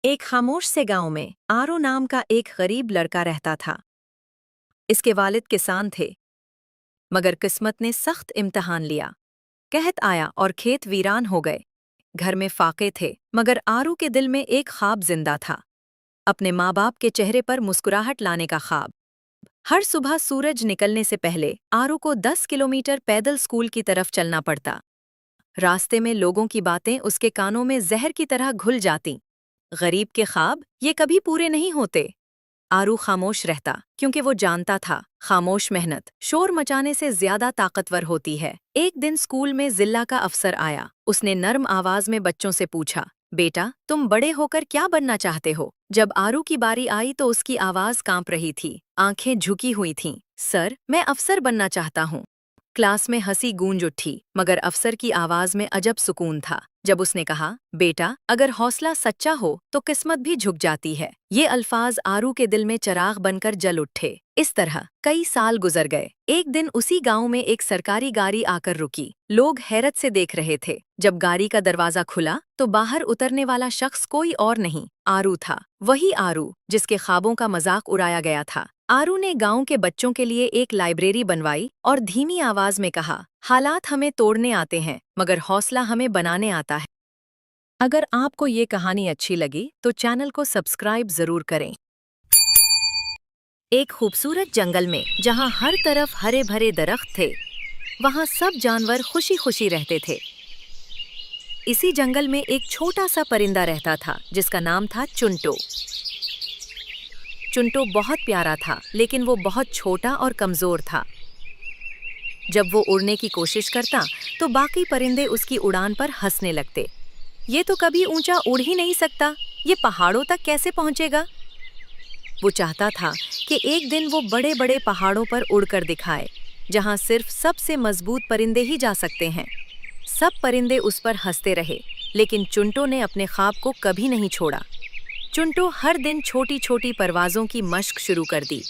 एक खामोश से गांव में आरो नाम का एक गरीब लड़का रहता था। इसके वालिद किसान थे, मगर किस्मत ने सख्त इम्तिहान लिया। कहत आया और खेत वीरान हो गए। घर में फाके थे, मगर आरू के दिल में एक ख्वाब जिंदा था, अपने माँ बाप के चेहरे पर मुस्कुराहट लाने का ख्वाब। हर सुबह सूरज निकलने से पहले आरू को 10 किलोमीटर पैदल स्कूल की तरफ चलना पड़ता। रास्ते में लोगों की बातें उसके कानों में जहर की तरह घुल जातीं। गरीब के ख्वाब ये कभी पूरे नहीं होते। आरू खामोश रहता, क्योंकि वो जानता था खामोश मेहनत शोर मचाने से ज्यादा ताकतवर होती है। एक दिन स्कूल में जिला का अफसर आया। उसने नर्म आवाज में बच्चों से पूछा, बेटा तुम बड़े होकर क्या बनना चाहते हो? जब आरू की बारी आई तो उसकी आवाज कांप रही थी, आंखें झुकी हुई थीं। सर, मैं अफसर बनना चाहता हूँ। क्लास में हंसी गूंज उठी, मगर अफसर की आवाज में अजब सुकून था। जब उसने कहा, बेटा अगर हौसला सच्चा हो तो किस्मत भी झुक जाती है। ये अल्फाज आरू के दिल में चिराग बनकर जल उठे। इस तरह कई साल गुजर गए। एक दिन उसी गांव में एक सरकारी गाड़ी आकर रुकी। लोग हैरत से देख रहे थे। जब गाड़ी का दरवाजा खुला तो बाहर उतरने वाला शख्स कोई और नहीं, आरू था। वही आरू जिसके ख्वाबों का मजाक उड़ाया गया था। आरू ने गांव के बच्चों के लिए एक लाइब्रेरी बनवाई और धीमी आवाज में कहा, हालात हमें तोड़ने आते हैं, मगर हौसला हमें बनाने आता है। अगर आपको ये कहानी अच्छी लगी तो चैनल को सब्सक्राइब जरूर करें। एक खूबसूरत जंगल में जहां हर तरफ हरे भरे दरख्त थे, वहां सब जानवर खुशी खुशी रहते थे। इसी जंगल में एक छोटा सा परिंदा रहता था जिसका नाम था चुंटो। चुंटो बहुत प्यारा था, लेकिन वो बहुत छोटा और कमजोर था। जब वो उड़ने की कोशिश करता तो बाकी परिंदे उसकी उड़ान पर हंसने लगते। ये तो कभी ऊंचा उड़ ही नहीं सकता, ये पहाड़ों तक कैसे पहुंचेगा? वो चाहता था कि एक दिन वो बड़े बड़े पहाड़ों पर उड़कर दिखाए, जहां सिर्फ सबसे मजबूत परिंदे ही जा सकते हैं। सब परिंदे उस पर हंसते रहे, लेकिन चुंटो ने अपने ख्वाब को कभी नहीं छोड़ा। चुंटो हर दिन छोटी छोटी परवाज़ों की मश्क शुरू कर दी।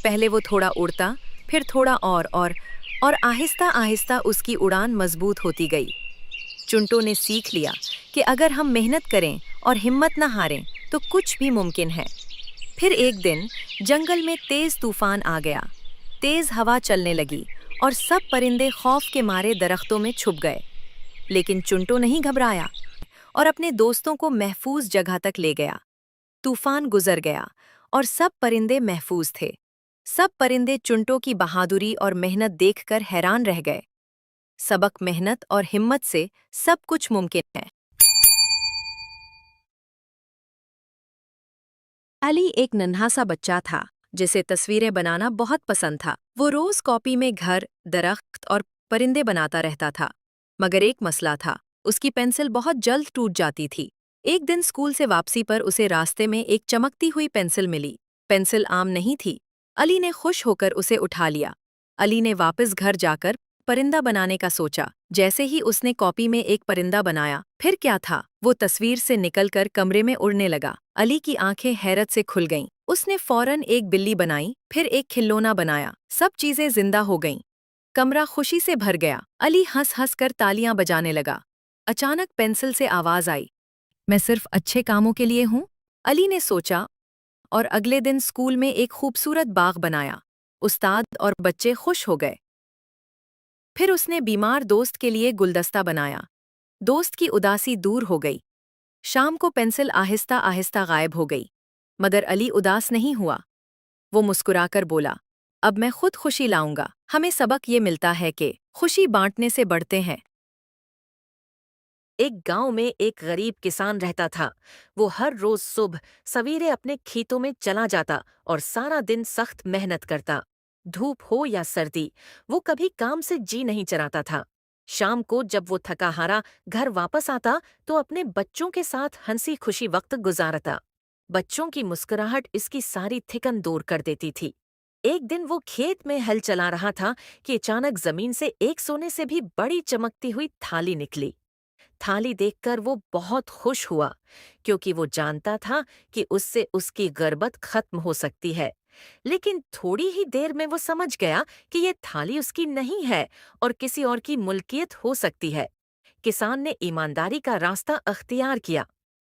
पहले वो थोड़ा उड़ता, फिर थोड़ा और आहिस्ता आहिस्ता उसकी उड़ान मजबूत होती गई। चुंटो ने सीख लिया कि अगर हम मेहनत करें और हिम्मत न हारें तो कुछ भी मुमकिन है। फिर एक दिन जंगल में तेज तूफान आ गया। तेज हवा चलने लगी और सब परिंदे खौफ के मारे दरख्तों में छुप गए। लेकिन चुंटो नहीं घबराया और अपने दोस्तों को महफूज जगह तक ले गया। तूफान गुजर गया और सब परिंदे महफूज थे। सब परिंदे चुंटो की बहादुरी और मेहनत देखकर हैरान रह गए। सबक, मेहनत और हिम्मत से सब कुछ मुमकिन है। अली एक नन्हा सा बच्चा था जिसे तस्वीरें बनाना बहुत पसंद था। वो रोज कॉपी में घर, दरख्त और परिंदे बनाता रहता था। मगर एक मसला था, उसकी पेंसिल बहुत जल्द टूट जाती थी। एक दिन स्कूल से वापसी पर उसे रास्ते में एक चमकती हुई पेंसिल मिली। पेंसिल आम नहीं थी। अली ने खुश होकर उसे उठा लिया। अली ने वापस घर जाकर परिंदा बनाने का सोचा। जैसे ही उसने कॉपी में एक परिंदा बनाया, फिर क्या था, वो तस्वीर से निकलकर कमरे में उड़ने लगा। अली की आंखें हैरत से खुल गईं। उसने फौरन एक बिल्ली बनाई, फिर एक खिलौना बनाया। सब चीजें जिंदा हो गईं। कमरा खुशी से भर गया। अली हंस हंस कर तालियां बजाने लगा। अचानक पेंसिल से आवाज आई, मैं सिर्फ अच्छे कामों के लिए हूँ। अली ने सोचा और अगले दिन स्कूल में एक खूबसूरत बाग बनाया। उस्ताद और बच्चे खुश हो गए। फिर उसने बीमार दोस्त के लिए गुलदस्ता बनाया। दोस्त की उदासी दूर हो गई। शाम को पेंसिल आहिस्ता आहिस्ता गायब हो गई, मगर अली उदास नहीं हुआ। वो मुस्कुराकर बोला, अब मैं खुद खुशी लाऊंगा। हमें सबक ये मिलता है कि खुशी बांटने से बढ़ते हैं। एक गांव में एक गरीब किसान रहता था। वो हर रोज सुबह सवेरे अपने खेतों में चला जाता और सारा दिन सख्त मेहनत करता। धूप हो या सर्दी, वो कभी काम से जी नहीं चराता था। शाम को जब वो थका हारा घर वापस आता तो अपने बच्चों के साथ हंसी खुशी वक्त गुजारता। बच्चों की मुस्कुराहट इसकी सारी थिकन दूर कर देती थी। एक दिन वो खेत में हल चला रहा था कि अचानक जमीन से एक सोने से भी बड़ी चमकती हुई थाली निकली। थाली देखकर वो बहुत खुश हुआ, क्योंकि वो जानता था कि उससे उसकी गर्बत खत्म हो सकती है। लेकिन थोड़ी ही देर में वो समझ गया कि ये थाली उसकी नहीं है और किसी और की मुल्कियत हो सकती है। किसान ने ईमानदारी का रास्ता अख्तियार किया।